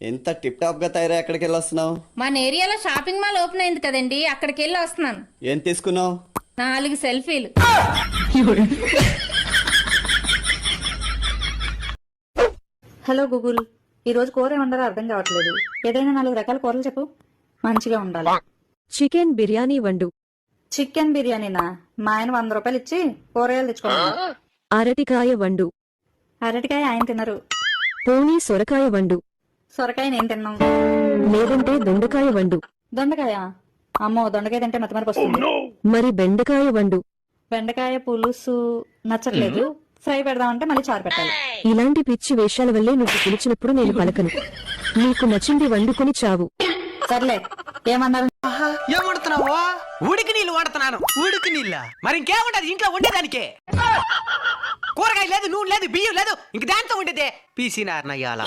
ఎంత tip top గా తయారై ఎక్కడికి వెళ్ళి వస్తున్నావు? మన ఏరియాలో షాపింగ్ మాల్ ఓపెన్ అయింది కదండి, అక్కడికి వెళ్ళి వస్తున్నాను. ఏం తీసుకున్నావు? 4 సెల్ఫీలు. హలో గూగుల్, ఈరోజు కూర ఏమంటారో అర్థం కావట్లేదు. ఏదైనా 4 రకాల కూరలు చెప్పు. మంచిగా ఉండాలి. చికెన్ బిర్యానీ వండు. చికెన్ బిర్యానీనా? మా ఆయన 100 రూపాయలు ఇచ్చి కూరగాయలు తెచ్చుకోండి. అరటికాయ వండు. అరటికాయ ఆయన తినరు. పోనీ సొరకాయ వండు. సొరకాయ నేను తిన్నాం. లేదంటే దొండకాయ వండు. దొండకాయ? అమ్మో, దొండకాయ తింటే మతమరికి వస్తుంది. మరి బెండకాయ వండు. బెండకాయ పులుసు నచ్చట్లేదు. ఫ్రై పెడదామంటే మళ్ళీ చారు పెట్టాలి. ఇలాంటి పిచ్చి వేషాల వల్లే నువ్వు పిలిచినప్పుడు నేను పలకను. నీకు నచ్చింది వండుకొని చావు. సర్లే, ఏమన్నారు? ఏం వండుతున్నావు? ఉడికి నీళ్ళు వండుతున్నాను. ఉడికి నీళ్ళ మరి ఇంకేముంటది ఇంట్లో వండేదానికే. కూరగాయ లేదు, నూనె లేదు, బియ్యం లేదు, ఇంక దాంతో ఉండేదే పీసీనారనయ్యాల.